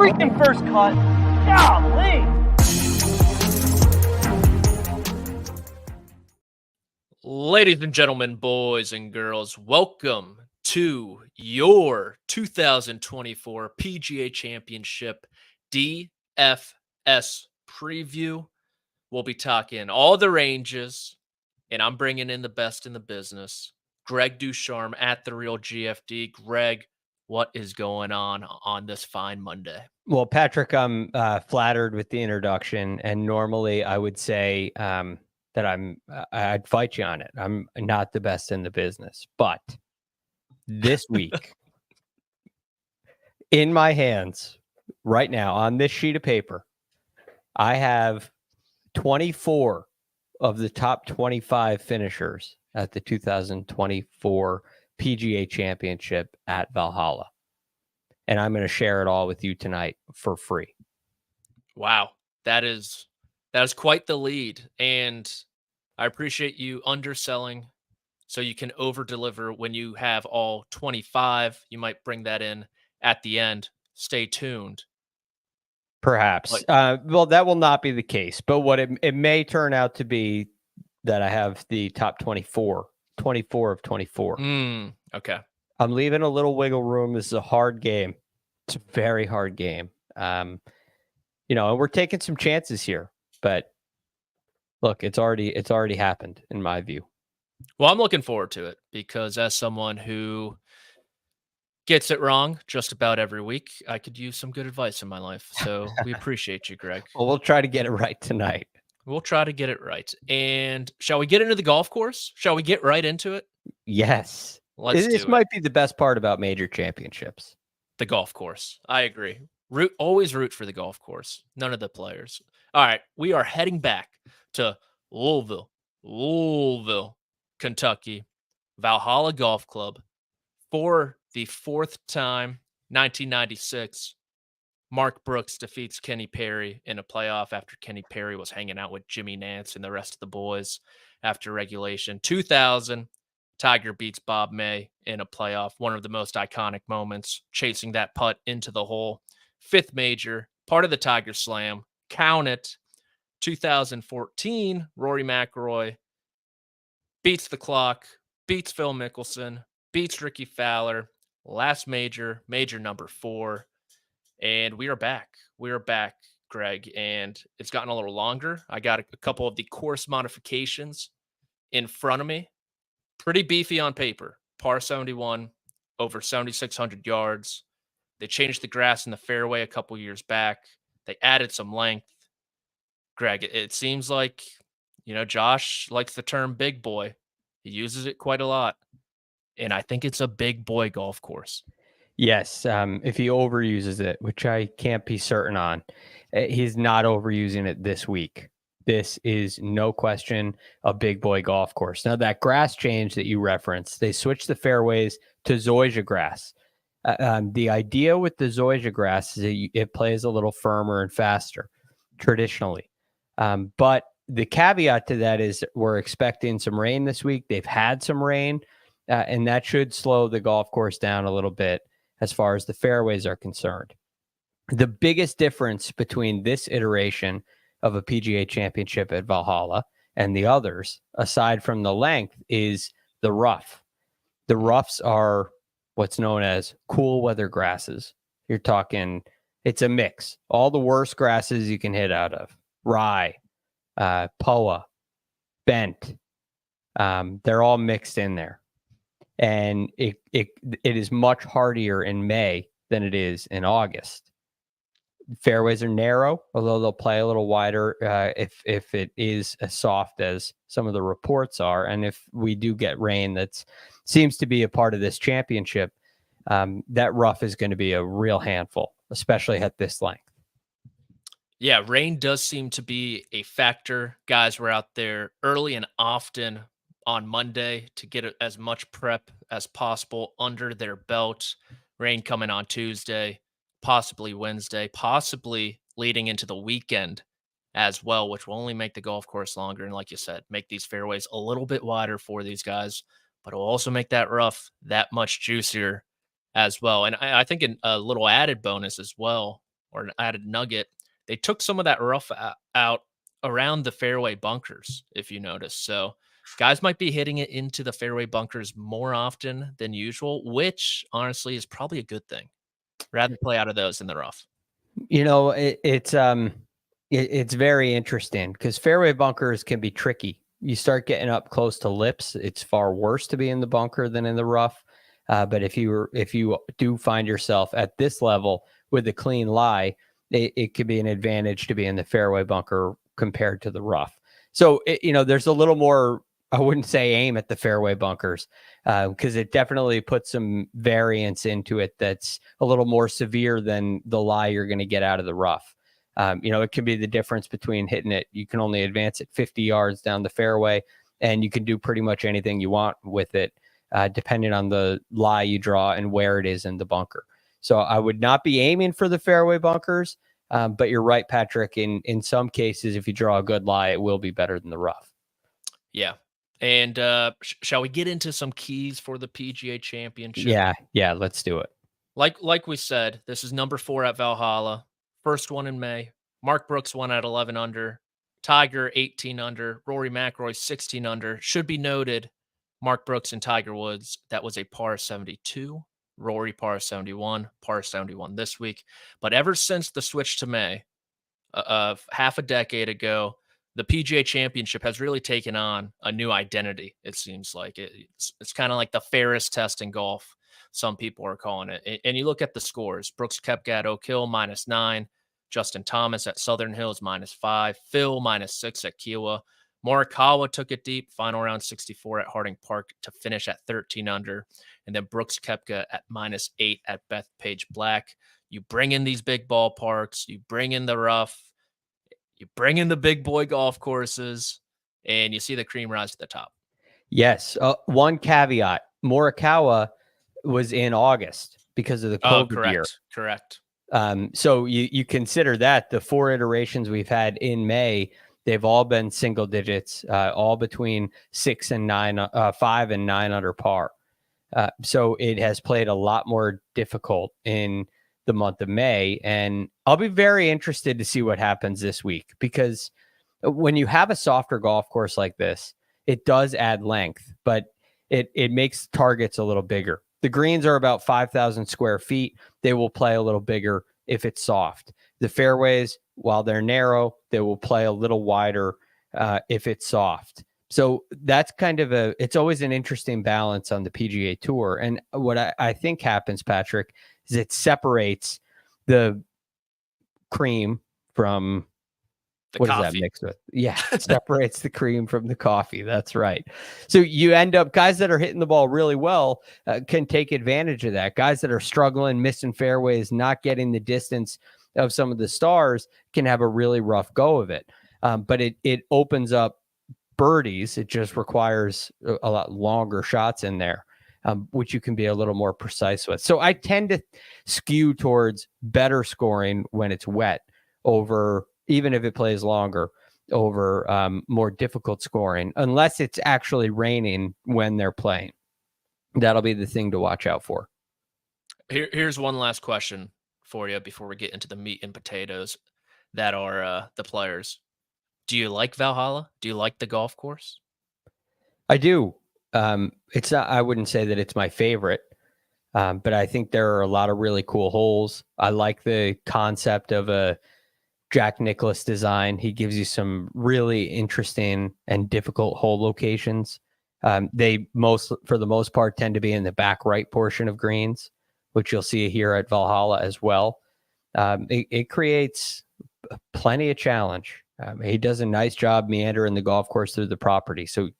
freaking first cut. Golly. Ladies and gentlemen, boys and girls, welcome to your 2024 PGA Championship DFS preview. We'll be talking all the ranges, and I'm bringing in the best in the business. Greg DuCharme at therealGFD. Greg, what is going on this fine Monday? Well, Patrick, I'm flattered with the introduction, and normally I would say that I'd fight you on it. I'm not the best in the business, but this week, in my hands right now on this sheet of paper, I have 24 of the top 25 finishers at the 2024 PGA Championship at Valhalla. And I'm going to share it all with you tonight for free. Wow. That is quite the lead. And I appreciate you underselling so you can over deliver when you have all 25. You might bring that in at the end. Stay tuned. Perhaps. Well, that will not be the case. But what it may turn out to be that I have the top 24 of 24. Okay. I'm leaving a little wiggle room. This is a hard game. It's a very hard game. And we're taking some chances here, but look, it's already happened in my view. Well, I'm looking forward to it because as someone who gets it wrong just about every week, I could use some good advice in my life. So we appreciate you, Greg. Well, we'll try to get it right tonight. We'll try to get it right. And shall we get into the golf course? Shall we get right into it? Yes. This might be the best part about major championships. The golf course. I agree. Always root for the golf course. None of the players. All right. We are heading back to Louisville, Kentucky, Valhalla Golf Club for the fourth time, 1996. Mark Brooks defeats Kenny Perry in a playoff after Kenny Perry was hanging out with Jimmy Nance and the rest of the boys after regulation. 2000, Tiger beats Bob May in a playoff, one of the most iconic moments, chasing that putt into the hole. Fifth major, part of the Tiger Slam. Count it. 2014, Rory McIlroy beats the clock, beats Phil Mickelson, beats Ricky Fowler. Last major number 4. And we are back. We are back, Greg, and it's gotten a little longer. I got a couple of the course modifications in front of me. Pretty beefy on paper. Par 71, over 7,600 yards. They changed the grass in the fairway a couple years back. They added some length. Greg, it seems like, Josh likes the term big boy. He uses it quite a lot. And I think it's a big boy golf course. Yes, if he overuses it, which I can't be certain on, he's not overusing it this week. This is no question a big boy golf course. Now, that grass change that you referenced, they switched the fairways to zoysia grass. The idea with the zoysia grass is that it plays a little firmer and faster, traditionally. But the caveat to that is we're expecting some rain this week. They've had some rain, and that should slow the golf course down a little bit as far as the fairways are concerned. The biggest difference between this iteration of a PGA Championship at Valhalla and the others, aside from the length, is the rough. The roughs are what's known as cool weather grasses. You're talking, it's a mix. All the worst grasses you can hit out of. Rye, POA, bent. They're all mixed in there. And it is much hardier in May than it is in August. Fairways are narrow, although they'll play a little wider if it is as soft as some of the reports are. And if we do get rain, that seems to be a part of this championship, that rough is going to be a real handful, especially at this length. Yeah, rain does seem to be a factor. Guys were out there early and often on Monday to get as much prep as possible under their belt. Rain coming on Tuesday, possibly Wednesday, possibly leading into the weekend as well, which will only make the golf course longer. And like you said, make these fairways a little bit wider for these guys, but it'll also make that rough that much juicier as well. And I think a little added bonus as well or an added nugget. They took some of that rough out around the fairway bunkers, if you notice. So guys might be hitting it into the fairway bunkers more often than usual, which honestly is probably a good thing. Rather than play out of those in the rough. It's very interesting because fairway bunkers can be tricky. You start getting up close to lips, it's far worse to be in the bunker than in the rough. But if you do find yourself at this level with a clean lie, it could be an advantage to be in the fairway bunker compared to the rough. So there's a little more, I wouldn't say aim at the fairway bunkers, because it definitely puts some variance into it that's a little more severe than the lie you're going to get out of the rough. It can be the difference between hitting it. You can only advance it 50 yards down the fairway, and you can do pretty much anything you want with it, depending on the lie you draw and where it is in the bunker. So I would not be aiming for the fairway bunkers, but you're right, Patrick. In some cases, if you draw a good lie, it will be better than the rough. Yeah. And shall we get into some keys for the PGA Championship? Yeah, let's do it. Like we said, this is number 4 at Valhalla. First one in May. Mark Brooks won at 11 under. Tiger 18 under. Rory McIlroy 16 under. Should be noted, Mark Brooks and Tiger Woods, that was a par 72. Rory par 71. Par 71 this week. But ever since the switch to May of half a decade ago, the PGA Championship has really taken on a new identity. It seems like it's kind of like the fairest test in golf. Some people are calling it. And you look at the scores. Brooks Koepka at Oak Hill -9. Justin Thomas at Southern Hills -5. Phil -6 at Kiowa. Morikawa took it deep. Final round 64 at Harding Park to finish at 13 under. And then Brooks Koepka at -8 at Bethpage Black. You bring in these big ballparks. You bring in the rough. You bring in the big boy golf courses, and you see the cream rise to the top. Yes. One caveat. Morikawa was in August because of the COVID year. Correct. So you consider that the 4 iterations we've had in May, they've all been single digits, all between 6 and 9, 5 and 9 under par. So it has played a lot more difficult in the month of May. And I'll be very interested to see what happens this week, because when you have a softer golf course like this, it does add length, but it makes targets a little bigger. The greens are about 5,000 square feet. They will play a little bigger if it's soft. The fairways, while they're narrow, they will play a little wider if it's soft. So that's kind of it's always an interesting balance on the PGA Tour. And what I think happens, Patrick, is it separates the cream from what coffee. Does that mix with? Yeah, separates the cream from the coffee. That's right. So you end up, guys that are hitting the ball really well can take advantage of that. Guys that are struggling, missing fairways, not getting the distance of some of the stars can have a really rough go of it. But it opens up birdies. It just requires a lot longer shots in there, which you can be a little more precise with. So I tend to skew towards better scoring when it's wet over, even if it plays longer, over more difficult scoring, unless it's actually raining when they're playing. That'll be the thing to watch out for. Here's one last question for you before we get into the meat and potatoes that are the players. Do you like Valhalla? Do you like the golf course? I do. It's not, I wouldn't say that it's my favorite, but I think there are a lot of really cool holes. I like the concept of a Jack Nicklaus design. He gives you some really interesting and difficult hole locations. They for the most part, tend to be in the back right portion of greens, which you'll see here at Valhalla as well. It creates plenty of challenge. He does a nice job meandering the golf course through the property. So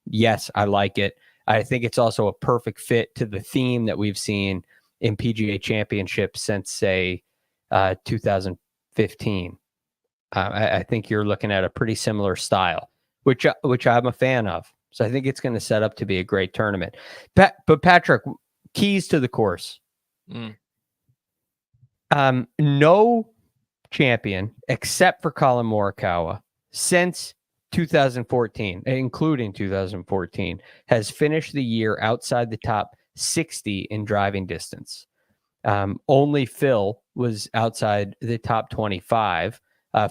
yes, I like it. I think it's also a perfect fit to the theme that we've seen in PGA Championship since, say, 2015. I think you're looking at a pretty similar style, which I'm a fan of. So I think it's going to set up to be a great tournament. But Patrick, keys to the course. No champion except for Colin Morikawa since 2014, including 2014, has finished the year outside the top 60 in driving distance. Only Phil was outside the top 25.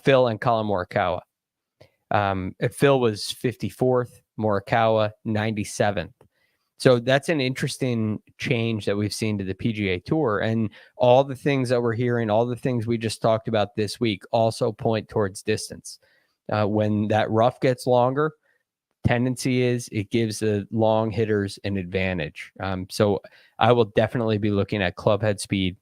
Phil and Colin Morikawa. Phil was 54th, Morikawa 97th. So that's an interesting change that we've seen to the PGA Tour. And all the things that we're hearing, all the things we just talked about this week also point towards distance. When that rough gets longer, tendency is it gives the long hitters an advantage. So I will definitely be looking at club head speed,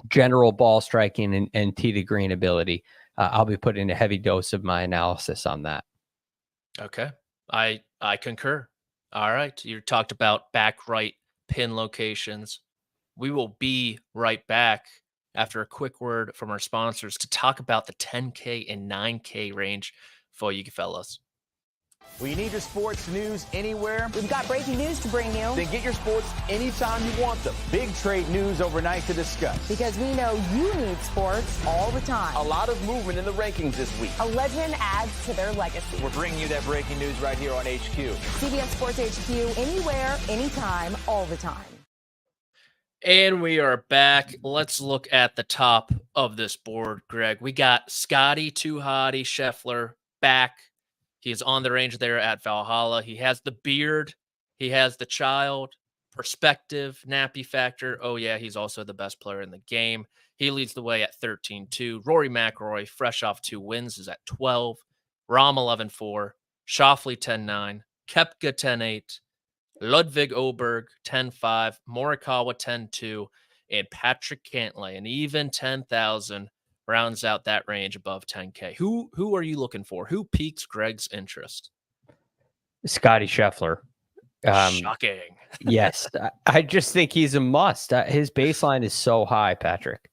general ball striking, and tee to green ability. I'll be putting a heavy dose of my analysis on that. Okay. I concur. All right. You talked about back right pin locations. We will be right back after a quick word from our sponsors to talk about the 10K and 9K range for you fellas. We need your sports news anywhere. We've got breaking news to bring you. Then get your sports anytime you want them. Big trade news overnight to discuss. Because we know you need sports all the time. A lot of movement in the rankings this week. A legend adds to their legacy. We're bringing you that breaking news right here on HQ. CBS Sports HQ, anywhere, anytime, all the time. And we are back. Let's look at the top of this board, Greg. We got Scottie Scheffler back. He is on the range there at Valhalla. He has the beard. He has the child, perspective, nappy factor. Oh, yeah, he's also the best player in the game. He leads the way at 13-2. Rory McIlroy, fresh off 2 wins, is at 12. Rahm 11-4. Schauffele 10-9. Koepka 10-8. Ludwig Oberg 10-5. Morikawa 10-2. And Patrick Cantlay, an even 10,000. Rounds out that range above 10K. Who are you looking for? Who piques Greg's interest? Scottie Scheffler. Shocking. Yes. I just think he's a must. His baseline is so high, Patrick.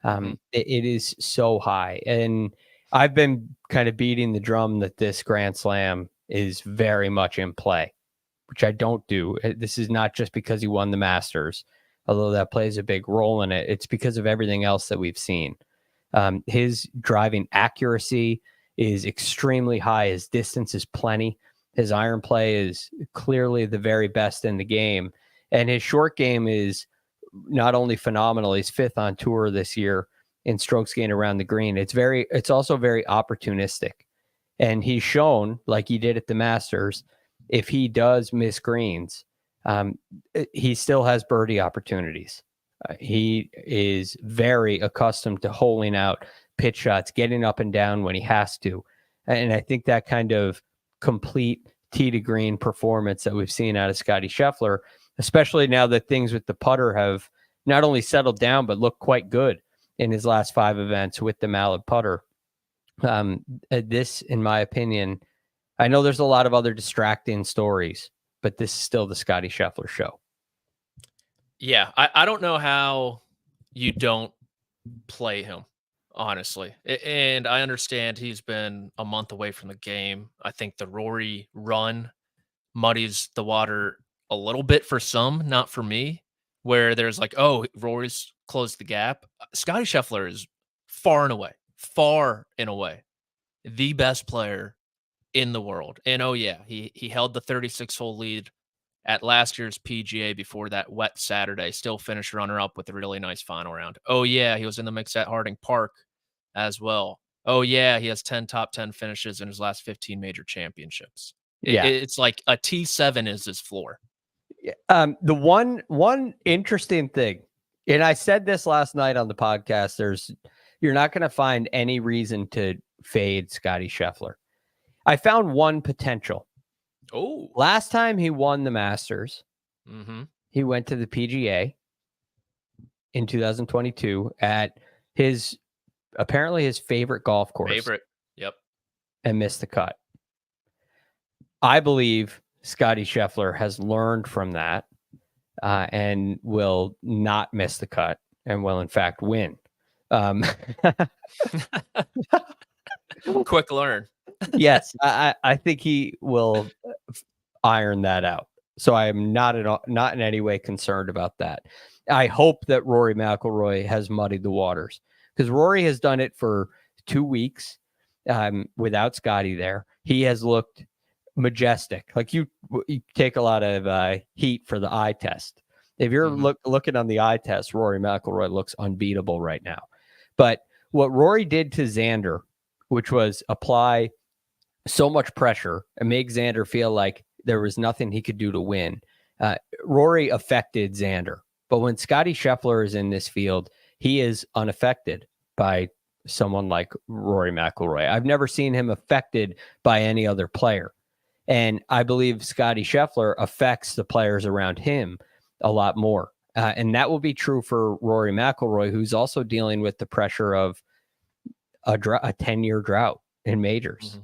It is so high. And I've been kind of beating the drum that this Grand Slam is very much in play, which I don't do. This is not just because he won the Masters, although that plays a big role in it. It's because of everything else that we've seen. His driving accuracy is extremely high. His distance is plenty. His iron play is clearly the very best in the game. And his short game is not only phenomenal, he's 5th on tour this year in strokes gained around the green. It's also very opportunistic. And he's shown, like he did at the Masters, if he does miss greens, he still has birdie opportunities. He is very accustomed to holing out pitch shots, getting up and down when he has to. And I think that kind of complete tee to green performance that we've seen out of Scottie Scheffler, especially now that things with the putter have not only settled down, but look quite good in his last 5 events with the mallet putter. This, in my opinion, I know there's a lot of other distracting stories, but this is still the Scottie Scheffler show. Yeah, I don't know how you don't play him, honestly. And I understand he's been a month away from the game. I think the Rory run muddies the water a little bit for some, not for me, where there's like, oh, Rory's closed the gap. Scottie Scheffler is far and away, the best player in the world. And oh, yeah, he held the 36-hole lead at last year's PGA before that wet Saturday, still finished runner-up with a really nice final round. Oh, yeah, he was in the mix at Harding Park as well. Oh, yeah, he has 10 top 10 finishes in his last 15 major championships. Yeah. It's like a T7 is his floor. The one interesting thing, and I said this last night on the podcast, you're not going to find any reason to fade Scottie Scheffler. I found one potential. Oh, last time he won the Masters, he went to the PGA in 2022 at apparently his favorite golf course. Yep. And missed the cut. I believe Scottie Scheffler has learned from that and will not miss the cut and will in fact win. Quick learn. Yes, I think he will iron that out. So I am not in any way concerned about that. I hope that Rory McIlroy has muddied the waters, because Rory has done it for 2 weeks without Scottie there. He has looked majestic. Like you take a lot of heat for the eye test. If you're looking on the eye test, Rory McIlroy looks unbeatable right now. But what Rory did to Xander, which was apply so much pressure and make Xander feel like there was nothing he could do to win, Rory affected Xander. But when Scottie Scheffler is in this field, he is unaffected by someone like Rory McIlroy. I've never seen him affected by any other player. And I believe Scottie Scheffler affects the players around him a lot more. And that will be true for Rory McIlroy, who's also dealing with the pressure of a 10-year drought in majors.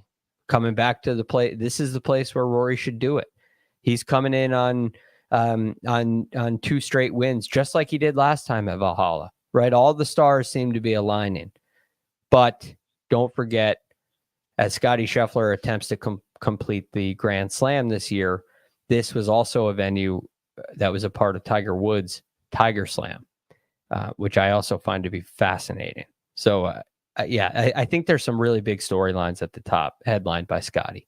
Coming back to the play, this is the place where Rory should do it. He's coming in on 2 straight wins, just like he did last time at Valhalla, right? All the stars seem to be aligning. But don't forget, as Scottie Scheffler attempts to complete the Grand Slam this year, this was also a venue that was a part of Tiger Woods' Tiger Slam, which I also find to be fascinating. So, I think there's some really big storylines at the top, headlined by Scottie.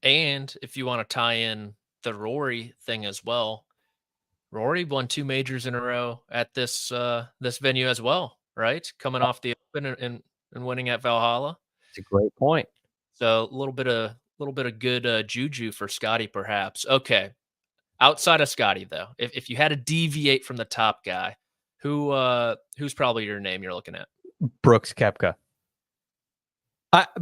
And if you want to tie in the Rory thing as well, Rory won 2 majors in a row at this venue as well, right? Coming off the Open and winning at Valhalla. It's a great point. So a little bit of good juju for Scottie, perhaps. Okay, outside of Scottie though, if you had to deviate from the top guy, who's probably your name you're looking at? Brooks Koepka.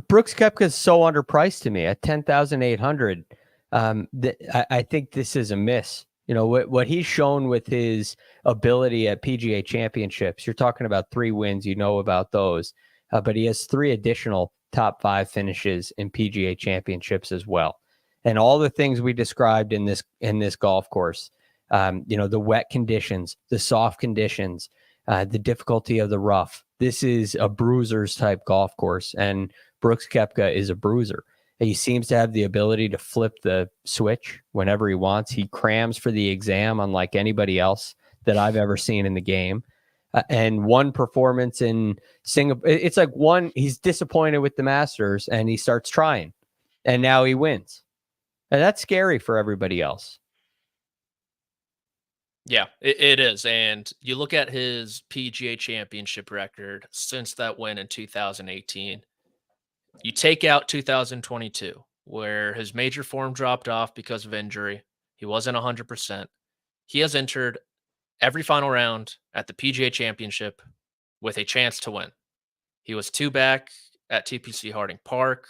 Brooks Koepka is so underpriced to me at 10,800. I think this is a miss. You know, what he's shown with his ability at PGA Championships. You're talking about 3 wins. You know about those, but he has 3 additional top 5 finishes in PGA Championships as well. And all the things we described in this golf course, the wet conditions, the soft conditions, the difficulty of the rough. This is a bruiser's type golf course, and Brooks Koepka is a bruiser. He seems to have the ability to flip the switch whenever he wants. He crams for the exam unlike anybody else that I've ever seen in the game. And one performance in Singapore, it's like he's disappointed with the Masters and he starts trying, and now he wins. And that's scary for everybody else. Yeah, it is. And you look at his PGA Championship record since that win in 2018. You take out 2022, where his major form dropped off because of injury. He wasn't 100%. He has entered every final round at the PGA Championship with a chance to win. He was 2 back at TPC Harding Park.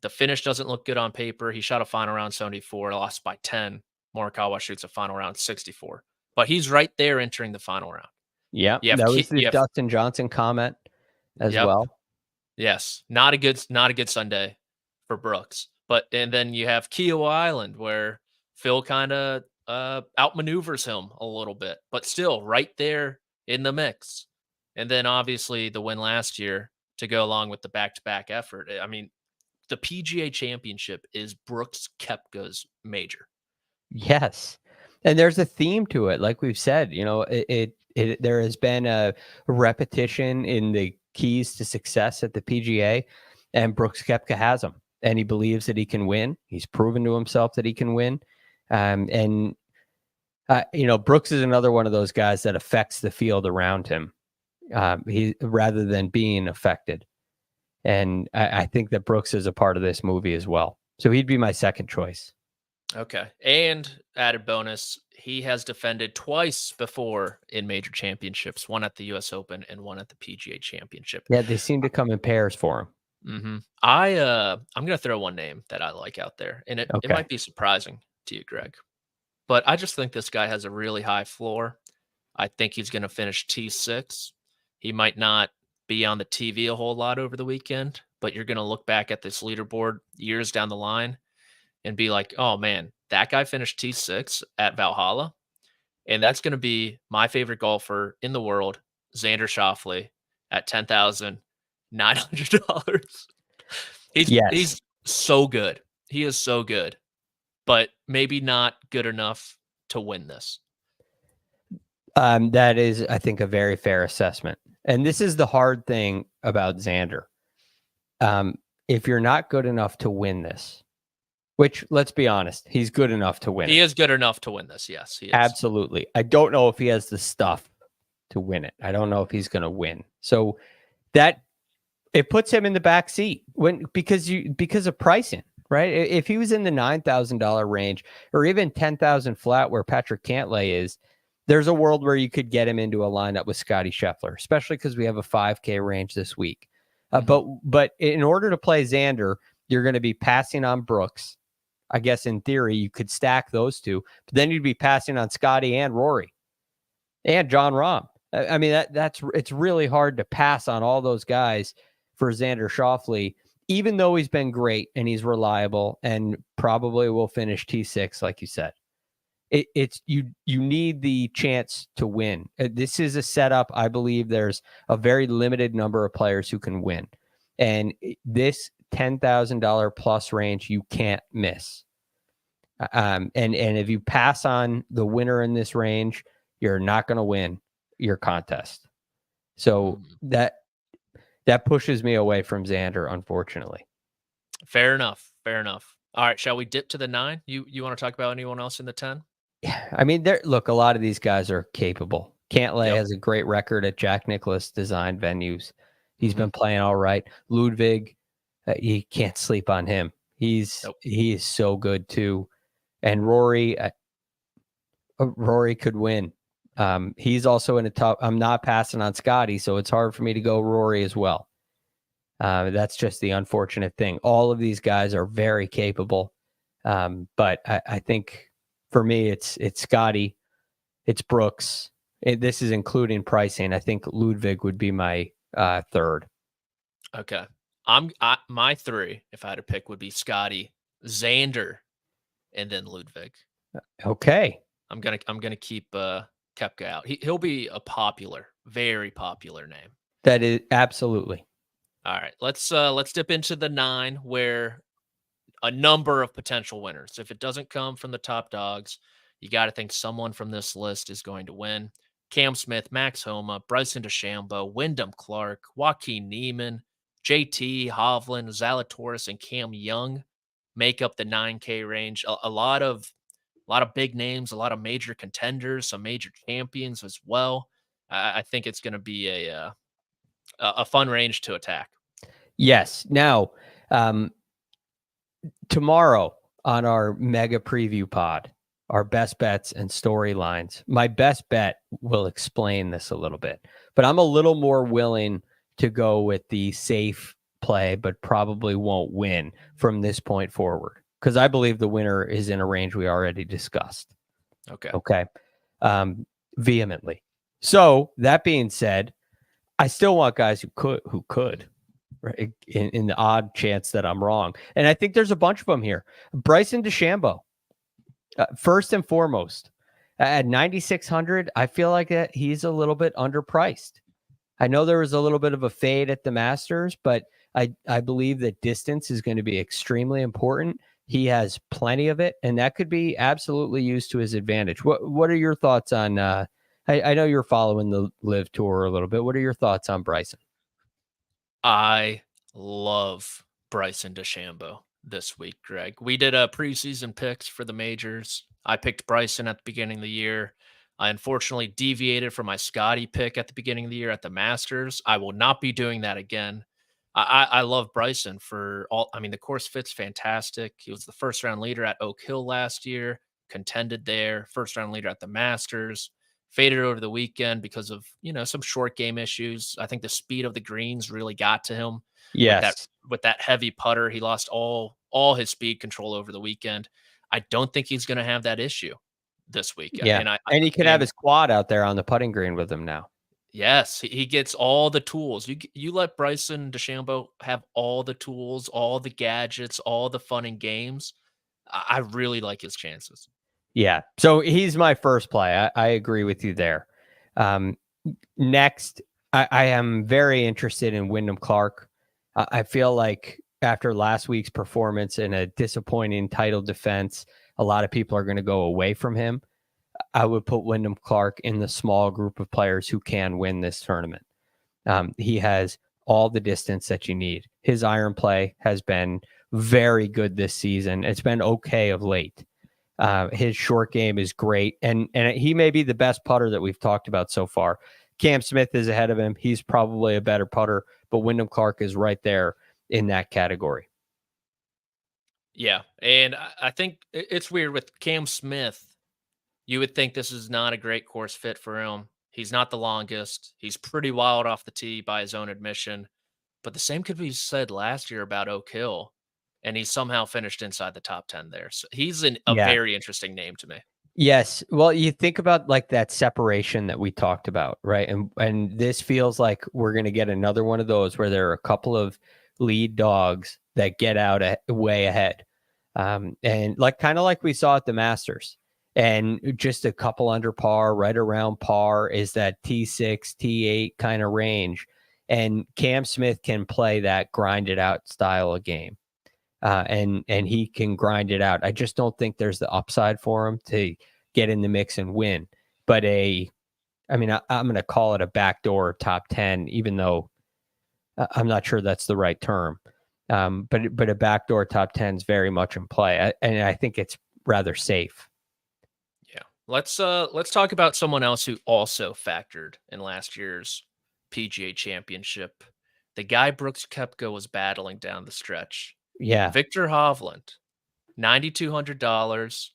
The finish doesn't look good on paper. He shot a final round 74, lost by 10. Morikawa shoots a final round 64. But he's right there entering the final round. Yeah, that was the Dustin Johnson comment as well. Yes, not a good Sunday for Brooks. And then you have Kiowa Island, where Phil kind of outmaneuvers him a little bit, but still right there in the mix. And then obviously the win last year to go along with the back-to-back effort. I mean, the PGA Championship is Brooks Koepka's major. Yes. And there's a theme to it. Like we've said, there has been a repetition in the keys to success at the PGA, and Brooks Koepka has them, and he believes that he can win. He's proven to himself that he can win. Brooks is another one of those guys that affects the field around him. He rather than being affected. And I think that Brooks is a part of this movie as well. So he'd be my second choice. Okay. And added bonus, he has defended twice before in major championships, one at the US Open and one at the PGA Championship. Yeah, they seem to come in pairs for him. Mm-hmm. I'm going to throw one name that I like out there, and it might be surprising to you, Greg, but I just think this guy has a really high floor. I think he's going to finish T6. He might not be on the TV a whole lot over the weekend, but you're going to look back at this leaderboard years down the line and be like, oh man, that guy finished T6 at Valhalla. And that's going to be my favorite golfer in the world, Xander Schauffele, at $10,900. He's so good. He is so good, but maybe not good enough to win this. That is, I think, a very fair assessment. And this is the hard thing about Xander. If you're not good enough to win this, which, let's be honest, he's good enough to win. He is good enough to win this. Yes, he is. Absolutely. I don't know if he has the stuff to win it. I don't know if he's going to win. So that it puts him in the back seat because of pricing, right? If he was in the $9,000 range or even 10,000 flat where Patrick Cantlay is, there's a world where you could get him into a lineup with Scottie Scheffler, especially because we have a 5K range this week. But in order to play Xander, you're going to be passing on Brooks. I guess in theory you could stack those two, but then you'd be passing on Scottie and Rory and John Rahm. I mean, it's really hard to pass on all those guys for Xander Schauffele, even though he's been great and he's reliable and probably will finish T6, like you said. It's you need the chance to win. This is a setup. I believe there's a very limited number of players who can win, and this $10,000 plus range you can't miss. And if you pass on the winner in this range, you're not going to win your contest. So that pushes me away from Xander, unfortunately. Fair enough. All right, shall we dip to the 9? You want to talk about anyone else in the 10? Yeah, I mean, look, a lot of these guys are capable. Cantlay has a great record at Jack Nicklaus designed venues. He's been playing all right. Ludwig, you can't sleep on him. He is so good too. And Rory could win. He's also in a tough. I'm not passing on Scottie, so it's hard for me to go Rory as well. That's just the unfortunate thing. All of these guys are very capable, but I think for me it's Scottie, it's Brooks. This is including pricing. I think Ludwig would be my third. Okay, my 3, if I had to pick, would be Scottie, Xander, and then Ludwig. Okay, I'm gonna keep Koepka out. He'll be a very popular name. That is absolutely. All right, let's dip into the 9, where a number of potential winners. If it doesn't come from the top dogs, you got to think someone from this list is going to win. Cam Smith, Max Homa, Bryson DeChambeau, Wyndham Clark, Joaquin Niemann, JT, Hovland, Zalatoris, and Cam Young make up the 9K range. A lot of big names, a lot of major contenders, some major champions as well. I think it's going to be a fun range to attack. Yes. Now, tomorrow on our mega preview pod, our best bets and storylines, my best bet will explain this a little bit, but I'm a little more willing to go with the safe play, but probably won't win from this point forward, because I believe the winner is in a range we already discussed. Okay. Vehemently. So that being said, I still want guys who could, right? In the odd chance that I'm wrong. And I think there's a bunch of them here. Bryson DeChambeau, first and foremost, at 9,600, I feel like that he's a little bit underpriced. I know there was a little bit of a fade at the Masters, but I believe that distance is going to be extremely important. He has plenty of it, and that could be absolutely used to his advantage. What are your thoughts on I know you're following the Live Tour a little bit. What are your thoughts on Bryson? I love Bryson DeChambeau this week, Greg. We did a preseason picks for the majors. I picked Bryson at the beginning of the year. I unfortunately deviated from my Scottie pick at the beginning of the year at the Masters. I will not be doing that again. I love Bryson for all. I mean, the course fit's fantastic. He was the first round leader at Oak Hill last year, contended there, first round leader at the Masters. Faded over the weekend because of, some short game issues. I think the speed of the greens really got to him. Yes. With that heavy putter, he lost all his speed control over the weekend. I don't think he's going to have that issue this weekend. Yeah. And he can have his quad out there on the putting green with him now. Yes. He gets all the tools. You let Bryson DeChambeau have all the tools, all the gadgets, all the fun and games. I really like his chances. Yeah. So he's my first play. I agree with you there. Next, I am very interested in Wyndham Clark. I feel like after last week's performance and a disappointing title defense, a lot of people are going to go away from him. I would put Wyndham Clark in the small group of players who can win this tournament. He has all the distance that you need. His iron play has been very good this season. It's been okay of late. His short game is great, and he may be the best putter that we've talked about so far. Cam Smith is ahead of him. He's probably a better putter, but Wyndham Clark is right there in that category. Yeah, and I think it's weird with Cam Smith. You would think this is not a great course fit for him. He's not the longest. He's pretty wild off the tee by his own admission. But the same could be said last year about Oak Hill, and he somehow finished inside the top 10 there. So he's a very interesting name to me. Yes. Well, you think about like that separation that we talked about, right? And this feels like we're going to get another one of those where there are a couple of lead dogs that get out way ahead. And like kind of like we saw at the Masters, and just a couple under par, right around par is that T6, T8 kind of range. And Cam Smith can play that grind it out style of game. And he can grind it out. I just don't think there's the upside for him to get in the mix and win. But I'm going to call it a backdoor top 10, even though I'm not sure that's the right term. But a backdoor top 10 is very much in play, and I think it's rather safe. Yeah, let's talk about someone else who also factored in last year's PGA Championship. The guy Brooks Koepka was battling down the stretch. Yeah, Viktor Hovland, $9,200,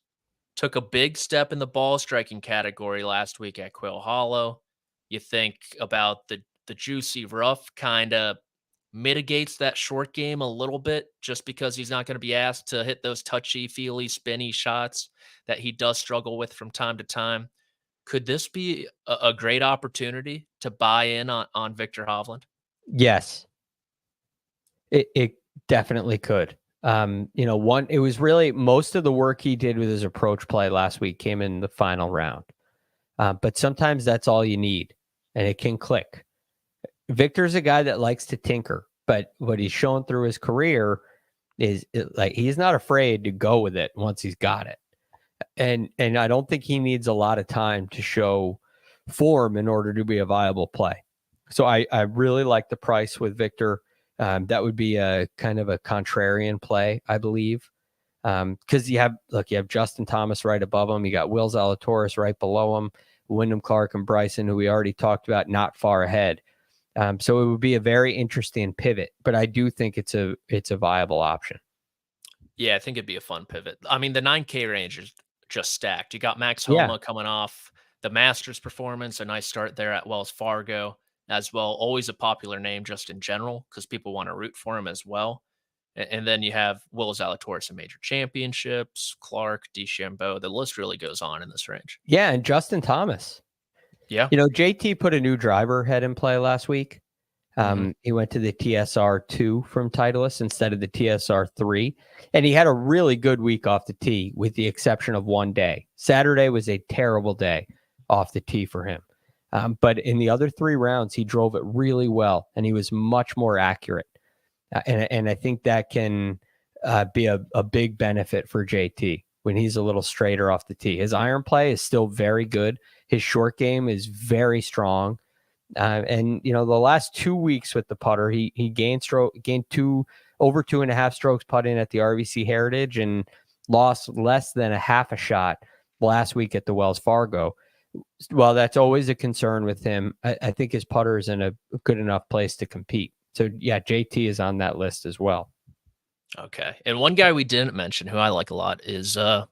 took a big step in the ball striking category last week at Quail Hollow. You think about the juicy rough kind of mitigates that short game a little bit, just because he's not going to be asked to hit those touchy-feely, spinny shots that he does struggle with from time to time. Could this be a great opportunity to buy in on Viktor Hovland? Yes, it definitely could. It was really most of the work he did with his approach play last week came in the final round. But sometimes that's all you need, and it can click. Victor's a guy that likes to tinker, but what he's shown through his career is like he's not afraid to go with it once he's got it. And I don't think he needs a lot of time to show form in order to be a viable play. So I really like the price with Viktor. That would be a kind of a contrarian play, I believe. Because you have Justin Thomas right above him. You got Will Zalatoris right below him. Wyndham Clark and Bryson, who we already talked about, not far ahead. So it would be a very interesting pivot, but I do think it's a viable option. Yeah, I think it'd be a fun pivot. I mean, the 9K range is just stacked. You got Max Homa coming off the Masters performance, a nice start there at Wells Fargo as well. Always a popular name just in general because people want to root for him as well. And then you have Will Zalatoris in major championships, Clark, DeChambeau. The list really goes on in this range. Yeah, and Justin Thomas. Yeah. JT put a new driver head in play last week. He went to the TSR2 from Titleist instead of the TSR3. And he had a really good week off the tee with the exception of one day. Saturday was a terrible day off the tee for him. But in the other 3 rounds, he drove it really well, and he was much more accurate. And I think that can be a big benefit for JT when he's a little straighter off the tee. His iron play is still very good. His short game is very strong. And the last 2 weeks with the putter, he gained over 2.5 strokes putting at the RBC Heritage and lost less than a half a shot last week at the Wells Fargo. Well, that's always a concern with him. I think his putter is in a good enough place to compete. So yeah, JT is on that list as well. Okay. And one guy we didn't mention who I like a lot is I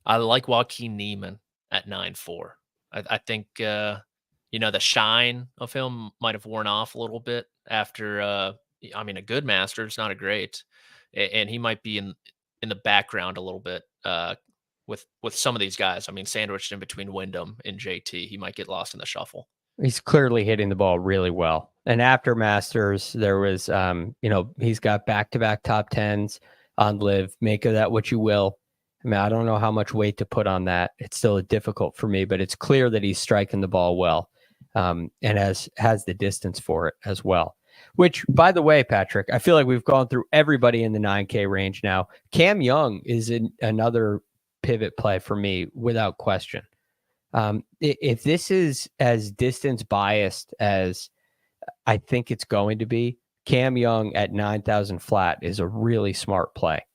like Joaquin Niemann at 9.4. I think, the shine of him might have worn off a little bit after, a good Masters, not a great. And he might be in the background a little bit with some of these guys. Sandwiched in between Wyndham and JT. He might get lost in the shuffle. He's clearly hitting the ball really well. And after Masters, there was, he's got back-to-back top 10s on Live. Make of that what you will. I don't know how much weight to put on that. It's still difficult for me, but it's clear that he's striking the ball well, and has the distance for it as well. Which, by the way, Patrick, I feel like we've gone through everybody in the 9K range now. Cam Young is another pivot play for me without question. If this is as distance biased as I think it's going to be, Cam Young at 9,000 flat is a really smart play.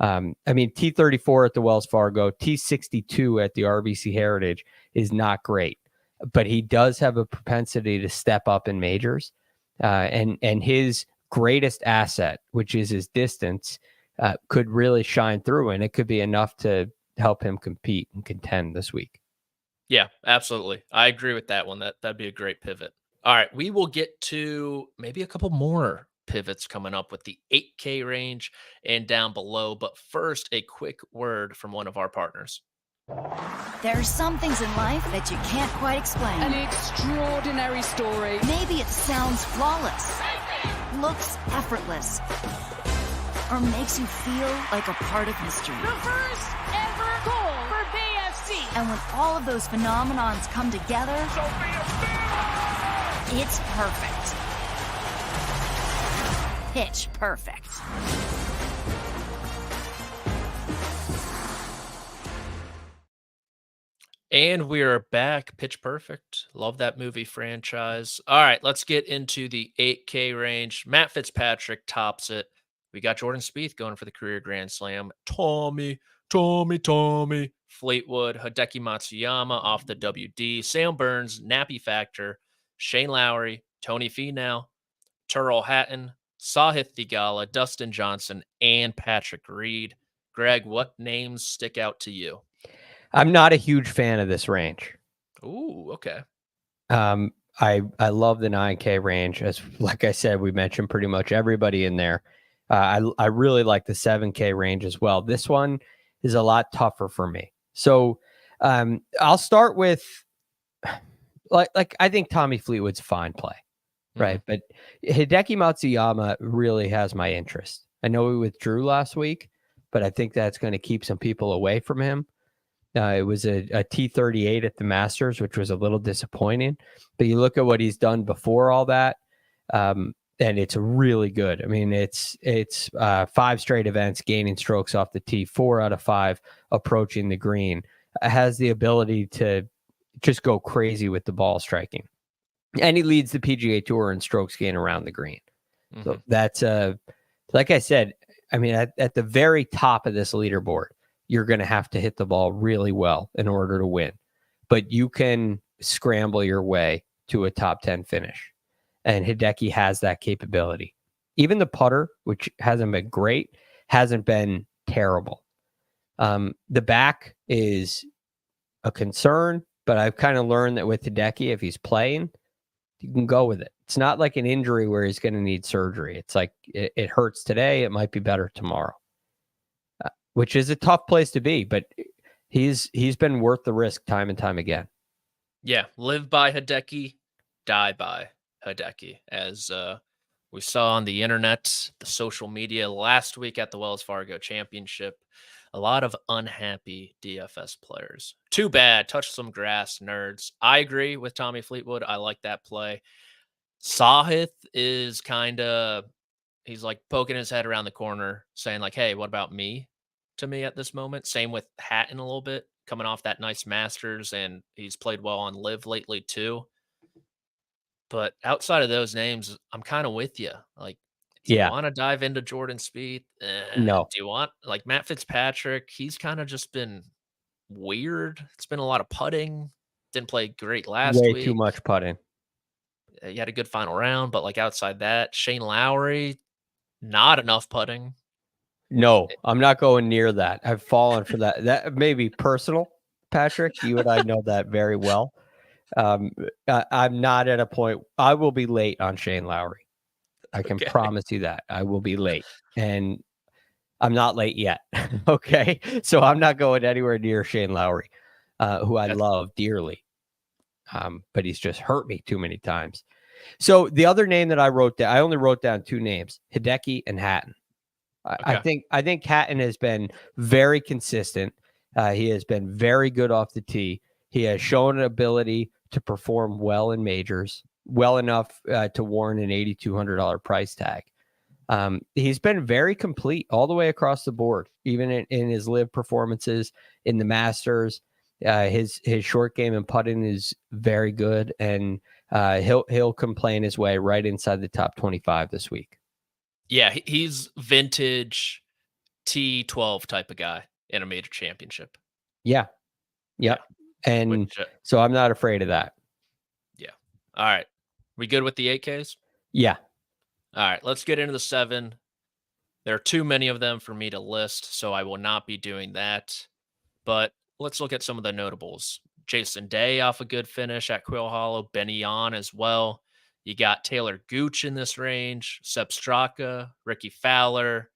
I mean, T34 at the Wells Fargo, T62 at the RBC Heritage is not great, but he does have a propensity to step up in majors. And his greatest asset, which is his distance, could really shine through, and it could be enough to help him compete and contend this week. Yeah, absolutely. I agree with that one. That'd be a great pivot. All right, we will get to maybe a couple more pivots coming up with the 8K range and down below. But first, a quick word from one of our partners. There are some things in life that you can't quite explain. An extraordinary story. Maybe it sounds flawless, looks effortless, or makes you feel like a part of history. The first ever goal for BFC. And when all of those phenomenons come together, it's perfect. Pitch perfect. And we are back. Pitch Perfect. Love that movie franchise. All right, let's get into the 8K range. Matt Fitzpatrick tops it. We got Jordan Spieth going for the career Grand Slam. Tommy. Fleetwood, Hideki Matsuyama off the WD. Sam Burns, Nappy Factor, Shane Lowry, Tony Finau, Tyrrell Hatton, Sahith Theegala, Dustin Johnson, and Patrick Reed. Greg, what names stick out to you? I'm not a huge fan of this range. Ooh, okay. I love the 9K range. As like I said, we mentioned pretty much everybody in there. I really like the 7K range as well. This one is a lot tougher for me. So I'll start with like I think Tommy Fleetwood's a fine play, right? But Hideki Matsuyama really has my interest. I know he withdrew last week, but I think that's going to keep some people away from him. It was a T38 at the Masters, which was a little disappointing. But you look at what he's done before all that, and it's really good. I mean, it's 5 straight events, gaining strokes off the tee, 4 out of 5 approaching the green. It has the ability to just go crazy with the ball striking. And he leads the PGA Tour in strokes gained around the green. So that's, like I said, I mean, at the very top of this leaderboard, you're going to have to hit the ball really well in order to win. But you can scramble your way to a top 10 finish. And Hideki has that capability. Even the putter, which hasn't been great, hasn't been terrible. The back is a concern, but I've kind of learned that with Hideki, if he's playing, you can go with it. It's not like an injury where he's going to need surgery. It's like it hurts today. It might be better tomorrow. Which is a tough place to be, but he's been worth the risk time and time again. Yeah, live by Hideki, die by Hideki, as we saw on the internet, the social media last week at the Wells Fargo Championship. A lot of unhappy DFS players. Too bad. Touch some grass, nerds. I agree with Tommy Fleetwood. I like that play. Sahith is kind of, he's like poking his head around the corner, saying like, hey, what about me? To me at this moment. Same with Hatton a little bit, coming off that nice Masters, and he's played well on Live lately too. But outside of those names, I'm kind of with you. Like, do you want to dive into Jordan Spieth? No. Do you want like Matt Fitzpatrick? He's kind of just been weird. It's been a lot of putting. Didn't play great last week. Way too much putting. He had a good final round, but like outside that, Shane Lowry, not enough putting. No, I'm not going near that. I've fallen for that. That may be personal, Patrick. You and I know that very well. I'm not at a point. I will be late on Shane Lowry. I can promise you that. I will be late. And I'm not late yet. Okay. So I'm not going anywhere near Shane Lowry, who I love dearly. But he's just hurt me too many times. So the other name that I wrote down, I only wrote down 2 names, Hideki and Hatton. I think Hatton has been very consistent. He has been very good off the tee. He has shown an ability to perform well in majors, well enough to warrant an $8,200 price tag. He's been very complete all the way across the board, even in his live performances in the Masters. His short game and putting is very good, and He'll complain his way right inside the top 25 this week. Yeah, he's vintage T12 type of guy in a major championship. Yeah. Yep. And Which, so I'm not afraid of that. Yeah. All right. We good with the 8Ks? Yeah. All right. Let's get into the 7. There are too many of them for me to list, so I will not be doing that. But let's look at some of the notables. Jason Day off a good finish at Quail Hollow. Benny Yon as well. You got Taylor Gooch in this range. Seb Straka, Ricky Fowler,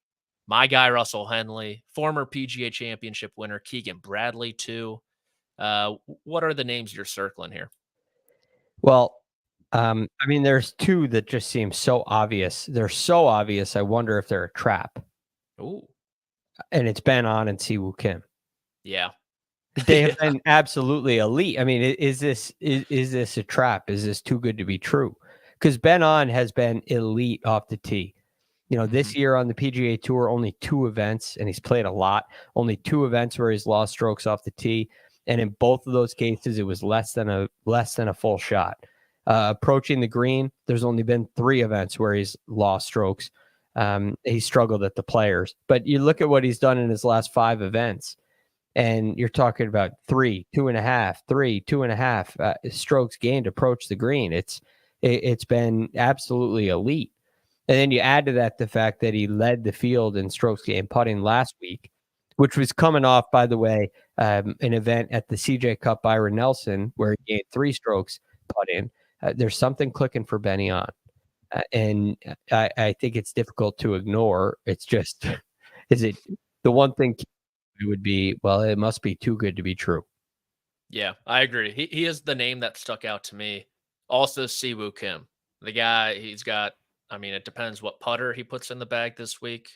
my guy Russell Henley, former PGA Championship winner Keegan Bradley too. What are the names you're circling here? Well, I mean, there's 2 that just seem so obvious. They're so obvious. I wonder if they're a trap. Ooh. And it's Ben On and Siwoo Kim. Yeah. They have been absolutely elite. I mean, is this a trap? Is this too good to be true? Because Ben On has been elite off the tee. You know, this year on the PGA Tour, only 2 events, and he's played a lot. Only 2 events where he's lost strokes off the tee, and in both of those cases, it was less than a full shot. Approaching the green, there's only been 3 events where he's lost strokes. He struggled at the Players, but you look at what he's done in his last 5 events. And you're talking about 3, 2.5, 3, 2.5 strokes gained approach the green. It's been absolutely elite. And then you add to that the fact that he led the field in strokes gained putting last week, which was coming off, by the way, an event at the CJ Cup Byron Nelson where he gained 3 strokes putting. There's something clicking for Benny On. And I think it's difficult to ignore. It's just, is it the one thing? It would be, well, it must be too good to be true. Yeah, I agree. He is the name that stuck out to me. Also, Siwoo Kim. The guy, he's got, I mean, it depends what putter he puts in the bag this week,